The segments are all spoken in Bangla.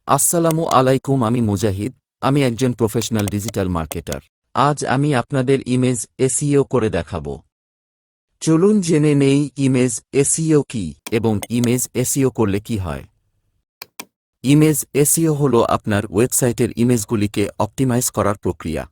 আসসালামু আলাইকুম, আমি মুজাহিদ। আমি একজন প্রফেশনাল ডিজিটাল মার্কেটার। আজ আমি আপনাদের ইমেজ এসইও করে দেখাবো। চলুন জেনে নেই ইমেজ এসইও কি এবং ইমেজ এসইও করলে কি হয়। ইমেজ এসইও হলো আপনার ওয়েবসাইটের ইমেজগুলিকে অপটিমাইজ করার প্রক্রিয়া,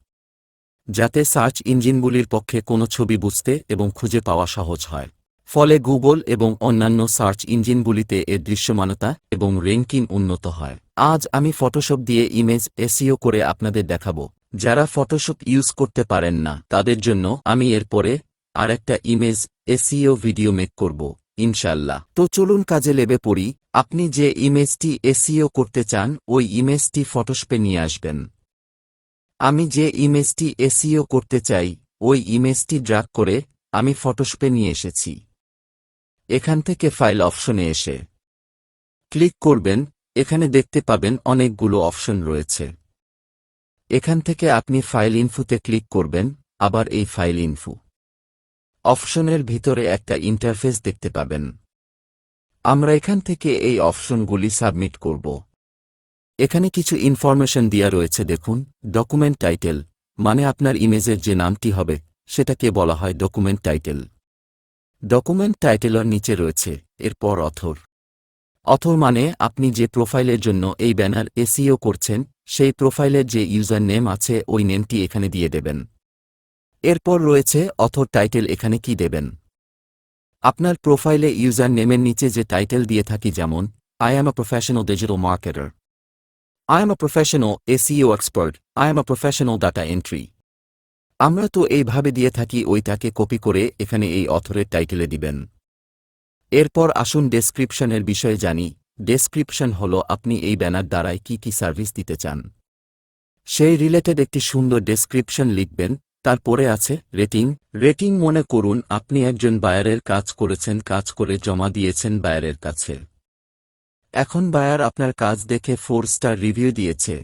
যাতে সার্চ ইঞ্জিনগুলির পক্ষে কোনো ছবি বুঝতে এবং খুঁজে পাওয়া সহজ হয়। ফলে গুগল এবং অন্যান্য সার্চ ইঞ্জিনগুলিতে এর দৃশ্যমানতা এবং র্যাঙ্কিং উন্নত হয়। আজ আমি ফটোশপ দিয়ে ইমেজ এসইও করে আপনাদের দেখাবো। যারা ফটোশপ ইউজ করতে পারেন না তাদের জন্য আমি এরপরে আরেকটা ইমেজ এসইও ভিডিও মেক করব ইনশাআল্লাহ। তো চলুন কাজে লেগে পড়ি। আপনি যে ইমেজটি এসইও করতে চান ওই ইমেজটি ফটোশপে নিয়ে আসবেন। আমি যে ইমেজটি এসইও করতে চাই ওই ইমেজটি ড্র্যাগ করে আমি ফটোশপে নিয়ে এসেছি। এখান থেকে ফাইল অপশনে এসে ক্লিক করবেন। এখানে দেখতে পাবেন অনেকগুলো অপশন রয়েছে। এখান থেকে আপনি ফাইল ইনফোতে ক্লিক করবেন। আবার এই ফাইল ইনফো অপশনের ভিতরে একটা ইন্টারফেস দেখতে পাবেন। আমরা এখান থেকে এই অপশনগুলি সাবমিট করব। এখানে কিছু ইনফরমেশন দেয়া রয়েছে, দেখুন। ডকুমেন্ট টাইটেল মানে আপনার ইমেজের যে নামটি হবে সেটাকে বলা হয় ডকুমেন্ট টাইটেল। ডকুমেন্ট টাইটেলের নিচে রয়েছে এরপর অথর। অথর মানে আপনি যে প্রোফাইলের জন্য এই ব্যানার এসইও করছেন সেই প্রোফাইলের যে ইউজার নেম আছে ওই নেমটি এখানে দিয়ে দেবেন। এরপর রয়েছে অথর টাইটেল। এখানে কি দেবেন? আপনার প্রোফাইলে ইউজার নেমের নিচে যে টাইটেল দিয়ে থাকি, যেমন I am a professional digital marketer, I am a professional SEO expert, I am a professional data entry. আমরা তো এইভাবে দিয়ে থাকি, ওইটাকে কপি করে এখানে এই অথরের টাইটেলে দিবেন। এরপর আসুন ডেসক্রিপশনের বিষয়ে জানি। ডেসক্রিপশন হলো আপনি এই ব্যানার দ্বারায় কি কি সার্ভিস দিতে চান সেই রিলেটেড একটি সুন্দর ডেসক্রিপশন লিখবেন। তারপরে আছে রেটিং। রেটিং মনে করুন আপনি একজন বায়ারের কাজ করেছেন, কাজ করে জমা দিয়েছেন বায়ারের কাছে। এখন বায়ার আপনার কাজ দেখে 4 স্টার রিভিউ দিয়েছে,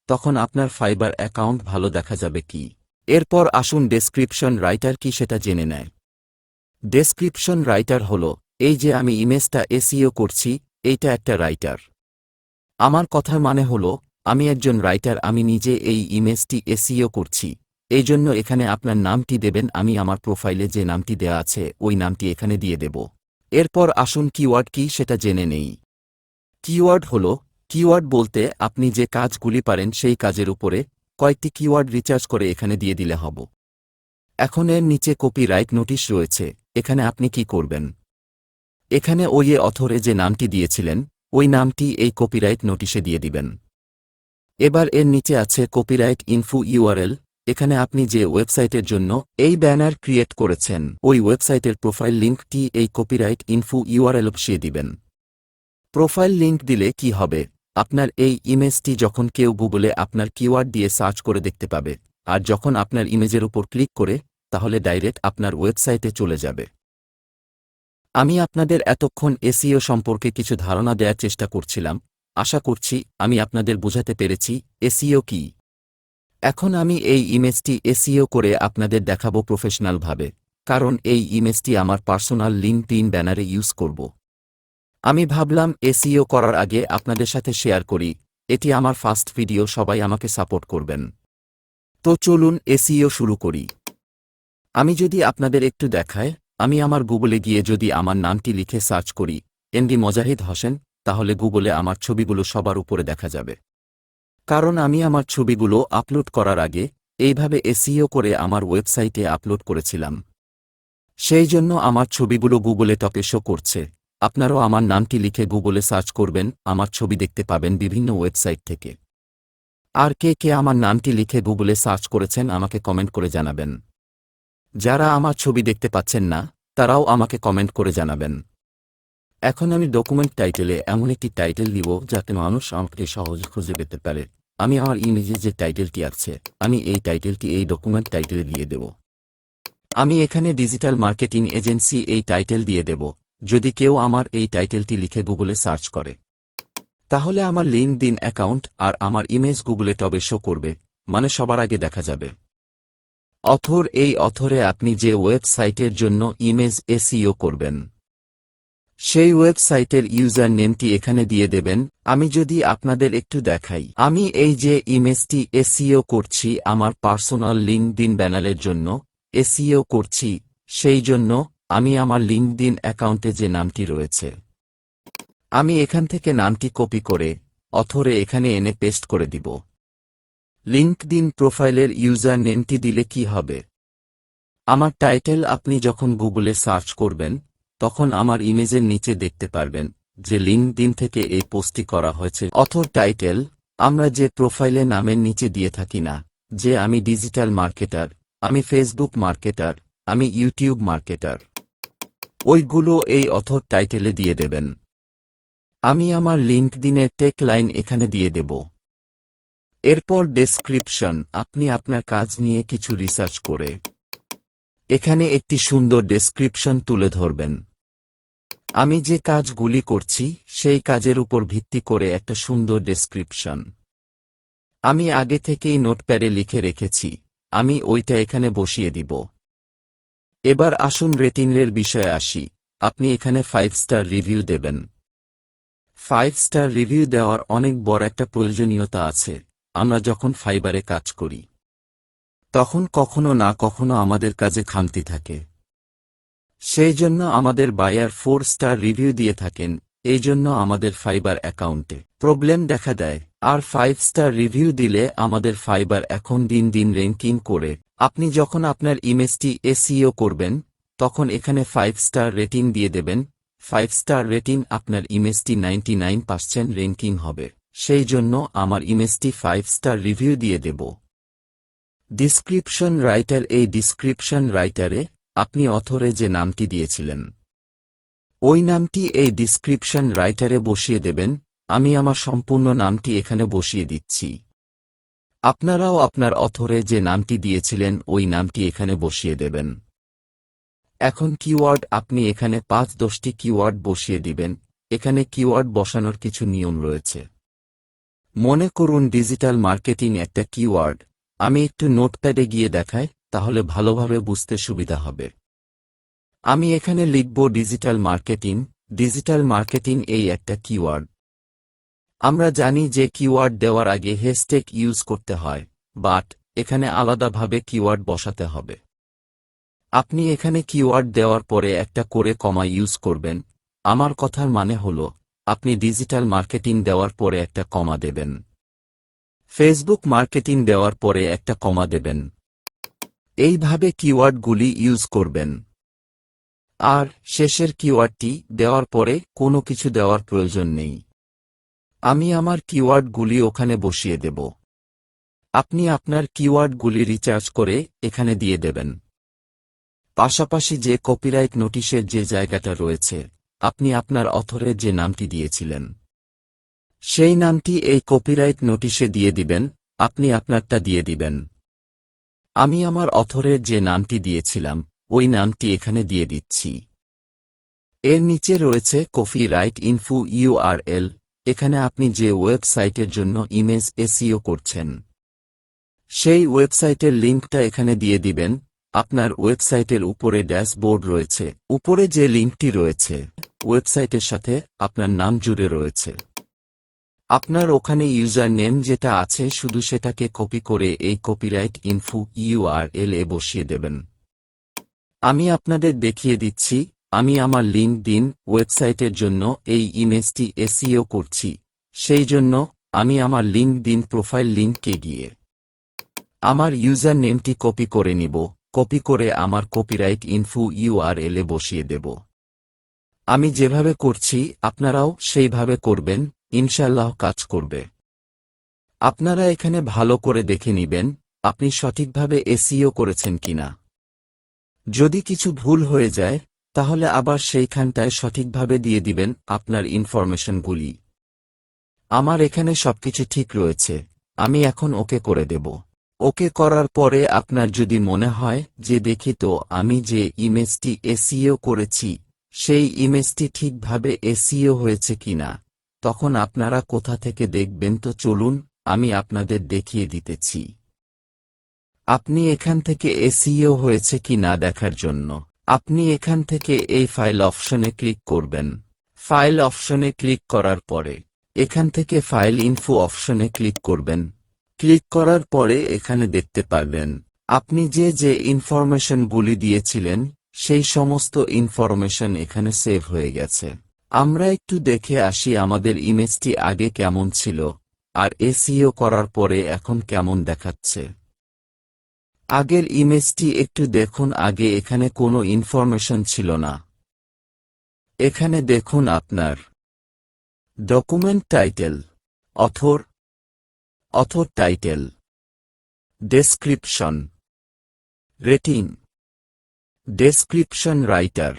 তখন আপনার ফাইবার অ্যাকাউন্ট ভালো দেখা যাবে কি। এরপর আসুন ডেসক্রিপশন রাইটার কি সেটা জেনে নেয়। ডেসক্রিপশন রাইটার হলো এই যে আমি ইমেজটা এসইও করছি, এইটা একটা রাইটার। আমার কথার মানে হলো আমি একজন রাইটার, আমি নিজে এই ইমেজটি এসইও করছি। এই জন্য এখানে আপনার নামটি দেবেন। আমি আমার প্রোফাইলে যে নামটি দেয়া আছে ওই নামটি এখানে দিয়ে দেব। এরপর আসুন কিওয়ার্ড কি সেটা জেনে নেই। কিওয়ার্ড হলো, কিওয়ার্ড বলতে আপনি যে কাজগুলি পারেন সেই কাজের উপরে কয়েকটি কিওয়ার্ড রিচার্জ করে এখানে দিয়ে দিলে হব। এখন এর নিচে কপিরাইট নোটিশ রয়েছে। এখানে আপনি কি করবেন? এখানে ওই অথরে যে নামটি দিয়েছিলেন ওই নামটি এই কপিরাইট নোটিশে দিয়ে দিবেন। এবার এর নিচে আছে কপিরাইট ইনফো ইউআরএল। এখানে আপনি যে ওয়েবসাইটের জন্য এই ব্যানার ক্রিয়েট করেছেন ওই ওয়েবসাইটের প্রোফাইল লিঙ্কটি এই কপিরাইট ইনফো ইউআরএল বসিয়ে দিবেন। প্রোফাইল লিঙ্ক দিলে কি হবে? আপনার এই ইমেজটি যখন কেউ গুগলে আপনার কিওয়ার্ড দিয়ে সার্চ করে দেখতে পাবে, আর যখন আপনার ইমেজের উপর ক্লিক করে তাহলে ডাইরেক্ট আপনার ওয়েবসাইটে চলে যাবে। আমি আপনাদের এতক্ষণ এসইও সম্পর্কে কিছু ধারণা দেওয়ার চেষ্টা করছিলাম। আশা করছি আমি আপনাদের বোঝাতে পেরেছি এসইও কি। এখন আমি এই ইমেজটি এসইও করে আপনাদের দেখাবো প্রফেশনালভাবে, কারণ এই ইমেজটি আমার পার্সোনাল লিঙ্কডইন ব্যানারে ইউজ করব। আমি ভাবলাম এসইও করার আগে আপনাদের সাথে শেয়ার করি। এটি আমার ফার্স্ট ভিডিও, সবাই আমাকে সাপোর্ট করবেন। তো চলুন এসইও শুরু করি। আমি যদি আপনাদের একটু দেখাই, আমি আমার গুগলে গিয়ে যদি আমার নামটি লিখে সার্চ করি এমডি মজাহিদ হোসেন, তাহলে গুগলে আমার ছবিগুলো সবার উপরে দেখা যাবে। কারণ আমি আমার ছবিগুলো আপলোড করার আগে এইভাবে এসইও করে আমার ওয়েবসাইটে আপলোড করেছিলাম। সেই জন্য আমার ছবিগুলো গুগলে টপে শো করছে। আপনারাও আমার নামটি লিখে গুগলে সার্চ করবেন, আমার ছবি দেখতে পাবেন বিভিন্ন ওয়েবসাইট থেকে। আর কে কে আমার নামটি লিখে গুগলে সার্চ করেছেন আমাকে কমেন্ট করে জানাবেন। যারা আমার ছবি দেখতে পাচ্ছেন না তারাও আমাকে কমেন্ট করে জানাবেন। এখন আমি ডকুমেন্ট টাইটেলে এমন একটি টাইটেল দিব যাতে মানুষ আমাকে সহজে খুঁজে পেতে পারে। আমি আমার ইমেজে যে টাইটেলটি আছে আমি এই টাইটেলটি এই ডকুমেন্ট টাইটেলে দিয়ে দেব। আমি এখানে ডিজিটাল মার্কেটিং এজেন্সি এই টাইটেল দিয়ে দেব। যদি কেউ আমার এই টাইটেলটি লিখে গুগলে সার্চ করে তাহলে আমার লিঙ্কডইন অ্যাকাউন্ট আর আমার ইমেজ গুগলে টবে শো করবে, মানে সবার আগে দেখা যাবে। অথর, এই অথরে আপনি যে ওয়েবসাইটের জন্য ইমেজ এসইও করবেন সেই ওয়েবসাইটের ইউজার নেমটি এখানে দিয়ে দেবেন। আমি যদি আপনাদের একটু দেখাই, আমি এই যে ইমেজটি এসইও করছি আমার পার্সোনাল লিঙ্কডইন ব্যানারের জন্য এসইও করছি, সেই জন্য আমি আমার লিঙ্কডইন অ্যাকাউন্টে যে নামটি রয়েছে আমি এখান থেকে নামটি কপি করে অথরে এখানে এনে পেস্ট করে দিব। লিঙ্কডইন প্রোফাইলের ইউজার নেমটি দিলে কি হবে, আমার টাইটেল আপনি যখন গুগলে সার্চ করবেন তখন আমার ইমেজের নিচে দেখতে পারবেন যে লিঙ্কডইন থেকে এই পোস্টটি করা হয়েছে। অথর টাইটেল আমরা যে প্রোফাইলে নামের নিচে দিয়ে থাকি না, যে আমি ডিজিটাল মার্কেটার, আমি ফেসবুক মার্কেটার, আমি ইউটিউব মার্কেটার, ওইগুলো এই অথর টাইটেলে দিয়ে দেবেন। আমি আমার লিঙ্কডইনের টেক লাইন এখানে দিয়ে দেব। এরপর ডেসক্রিপশন, আপনি আপনার কাজ নিয়ে কিছু রিসার্চ করে এখানে একটি সুন্দর ডেসক্রিপশন তুলে ধরবেন। আমি যে কাজগুলি করছি সেই কাজের উপর ভিত্তি করে একটা সুন্দর ডেসক্রিপশন আমি আগে থেকেই নোটপ্যাডে লিখে রেখেছি, আমি ওইটা এখানে বসিয়ে দিব। এবার আসুন রেটিংয়ের বিষয়ে আসি। আপনি এখানে 5 স্টার রিভিউ দেবেন। 5 স্টার রিভিউ দেওয়ার অনেক বড় একটা প্রয়োজনীয়তা আছে। আমরা যখন ফাইবারে কাজ করি তখন কখনো না কখনো আমাদের কাজে খামতি থাকে, সেই জন্য আমাদের বায়ার 4 স্টার রিভিউ দিয়ে থাকেন, এই জন্য আমাদের ফাইবার অ্যাকাউন্টে প্রবলেম দেখা দেয়। আর 5 স্টার রিভিউ দিলে আমাদের ফাইবার এখন দিন দিন র্যাঙ্কিং করে। আপনি যখন আপনার ইমেজটি এসইও করবেন তখন এখানে 5 স্টার রেটিং দিয়ে দেবেন। 5 স্টার রেটিং আপনার ইমেজটি 99% র্যাঙ্কিং হবে, সেই জন্য আমার ইমেজটি 5 স্টার রিভিউ দিয়ে দেব। ডিসক্রিপশন রাইটার, এই ডিসক্রিপশন রাইটারে আপনি অথরে যে নামটি দিয়েছিলেন ওই নামটি এই ডিসক্রিপশন রাইটারে বসিয়ে দেবেন। আমি আমার সম্পূর্ণ নামটি এখানে বসিয়ে দিচ্ছি। আপনারাও আপনার অথরে যে নামটি দিয়েছিলেন ওই নামটি এখানে বসিয়ে দেবেন। এখন কিওয়ার্ড, আপনি এখানে 5-10টি কিওয়ার্ড বসিয়ে দিবেন। এখানে কিওয়ার্ড বসানোর কিছু নিয়ম রয়েছে। মনে করুন ডিজিটাল মার্কেটিং একটা কিওয়ার্ড, আমি একটু নোটপ্যাডে গিয়ে দেখাই তাহলে ভালোভাবে বুঝতে সুবিধা হবে। আমি এখানে লিখব ডিজিটাল মার্কেটিং। ডিজিটাল মার্কেটিং এই একটা কিওয়ার্ড। আমরা জানি যে কিওয়ার্ড দেওয়ার আগে হ্যাশট্যাগ ইউজ করতে হয়, বাট এখানে আলাদাভাবে কিওয়ার্ড বসাতে হবে। আপনি এখানে কিওয়ার্ড দেওয়ার পরে একটা করে কমা ইউজ করবেন। আমার কথার মানে হলো আপনি ডিজিটাল মার্কেটিং দেওয়ার পরে একটা কমা দেবেন, ফেসবুক মার্কেটিং দেওয়ার পরে একটা কমা দেবেন। এইভাবে কিওয়ার্ডগুলি ইউজ করবেন। আর শেষের কিওয়ার্ডটি দেওয়ার পরে কোনো কিছু দেওয়ার প্রয়োজন নেই। আমি আমার কিওয়ার্ডগুলি ওখানে বসিয়ে দেব। আপনি আপনার কিওয়ার্ডগুলি রিচার্জ করে এখানে দিয়ে দেবেন। পাশাপাশি যে কপিরাইট নোটিশের যে জায়গাটা রয়েছে, আপনি আপনার অথরের যে নামটি দিয়েছিলেন সেই নামটি এই কপিরাইট নোটিশে দিয়ে দিবেন। আপনি আপনারটা দিয়ে দিবেন। আমি আমার অথরের যে নামটি দিয়েছিলাম ওই নামটি এখানে দিয়ে দিচ্ছি। এর নিচে রয়েছে কপিরাইট ইনফো ইউআরএল। এখানে আপনি যে ওয়েবসাইটের জন্য ইমেজ এসইও করছেন সেই ওয়েবসাইটের লিঙ্কটা এখানে দিয়ে দিবেন। আপনার ওয়েবসাইটের উপরে ড্যাশবোর্ড রয়েছে, উপরে যে লিঙ্কটি রয়েছে ওয়েবসাইটের সাথে আপনার নাম জুড়ে রয়েছে। আপনার ওখানে ইউজার নেম যেটা আছে শুধু সেটাকে কপি করে এই কপিরাইট ইনফো ইউআরএল এ বসিয়ে দেবেন। আমি আপনাদের দেখিয়ে দিচ্ছি, আমি আমার লিঙ্কডইন ওয়েবসাইটের জন্য এই ইমেজটি এসইও করছি, সেই জন্য আমি আমার লিঙ্কডইন প্রোফাইল লিঙ্কে গিয়ে আমার ইউজার নেমটি কপি করে নিব। কপি করে আমার কপিরাইট ইনফো ইউআরএল এ বসিয়ে দেব। আমি যেভাবে করছি আপনারাও সেইভাবে করবেন, ইনশাআল্লাহ কাজ করবে। আপনারা এখানে ভালো করে দেখে নিবেন আপনি সঠিকভাবে এসইও করেছেন কিনা। যদি কিছু ভুল হয়ে যায় তাহলে আবার সেইখানটায় সঠিকভাবে দিয়ে দিবেন আপনার ইনফরমেশনগুলি। আমার এখানে সবকিছু ঠিক রয়েছে, আমি এখন ওকে করে দেব। ওকে করার পরে আপনার যদি মনে হয় যে দেখি তো আমি যে ইমেজটি এসইও করেছি সেই ইমেজটি ঠিকভাবে এসইও হয়েছে কিনা, তখন আপনারা কোথা থেকে দেখবেন তো চলুন আমি আপনাদের দেখিয়ে দিতেছি। আপনি এখান থেকে এসইও হয়েছে কি না দেখার জন্য আপনি এখান থেকে এই ফাইল অপশনে ক্লিক করবেন। ফাইল অপশনে ক্লিক করার পরে এখান থেকে ফাইল ইনফো অপশনে ক্লিক করবেন। ক্লিক করার পরে এখানে দেখতে পারবেন আপনি যে ইনফরমেশনগুলি দিয়েছিলেন সেই সমস্ত ইনফরমেশন এখানে সেভ হয়ে গেছে। আমরা একটু দেখে আসি আমাদের ইমেজটি আগে কেমন ছিল আর এসইও করার পরে এখন কেমন দেখাচ্ছে। আগের ইমেজটি একটু দেখুন, আগে এখানে কোনো ইনফরমেশন ছিল না। এখানে দেখুন আপনার document title, author title, description, rating, description writer,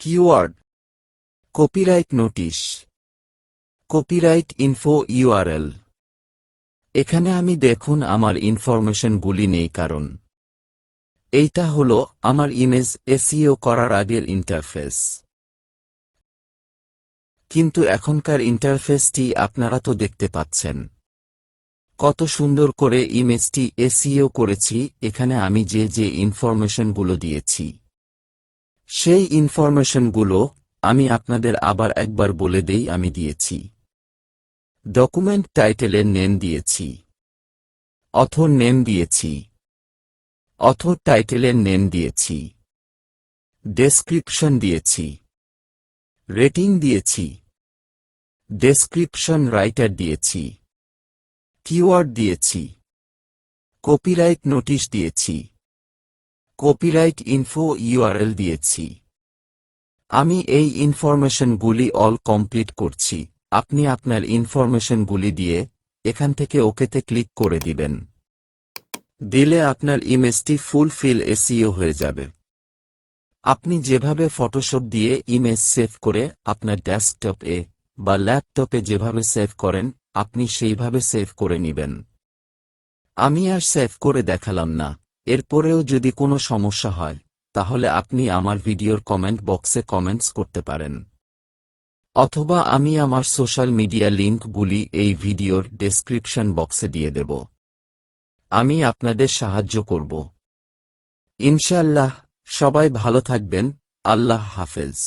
keyword, copyright notice, copyright info URL. এখানে আমি দেখুন আমার ইনফরমেশনগুলি নেই, কারণ এইটা হলো আমার ইমেজ এসইও করার আগের ইন্টারফেস। কিন্তু এখনকার ইন্টারফেসটি আপনারা তো দেখতে পাচ্ছেন কত সুন্দর করে ইমেজটি এসইও করেছি। এখানে আমি যে ইনফরমেশনগুলো দিয়েছি সেই ইনফরমেশনগুলো আমি আপনাদের আবার একবার বলে দেই। আমি দিয়েছি ডকুমেন্ট টাইটেলের নেম দিয়েছি, অথর নেম দিয়েছি, অথর টাইটেলের নেম দিয়েছি, ডেসক্রিপশন দিয়েছি, রেটিং দিয়েছি, ডেসক্রিপশন রাইটার দিয়েছি, কিওয়ার্ড দিয়েছি, কপিরাইট নোটিশ দিয়েছি, কপিরাইট ইনফো ইউআরএল দিয়েছি। আমি এই ইনফরমেশনগুলি অল কমপ্লিট করছি। আপনি আপনার ইনফরমেশনগুলি দিয়ে এখান থেকে ওকেতে ক্লিক করে দিবেন। দিলে আপনার ইমেজটি ফুলফিল এসইও হয়ে যাবে। আপনি যেভাবে ফটোশপ দিয়ে ইমেজ সেভ করে আপনার ডেস্কটপে বা ল্যাপটপে যেভাবে সেভ করেন আপনি সেইভাবে সেভ করে নেবেন। আমি আর সেভ করে দেখালাম না। এরপরেও যদি কোনো সমস্যা হয় তাহলে আপনি আমার ভিডিওর কমেন্ট বক্সে কমেন্টস করতে পারেন, অথবা আমি আমার সোশ্যাল মিডিয়া লিঙ্কগুলি এই ভিডিওর ডেসক্রিপশন বক্সে দিয়ে দেব। আমি আপনাদের সাহায্য করব ইনশাআল্লাহ। সবাই ভালো থাকবেন। আল্লাহ হাফেজ।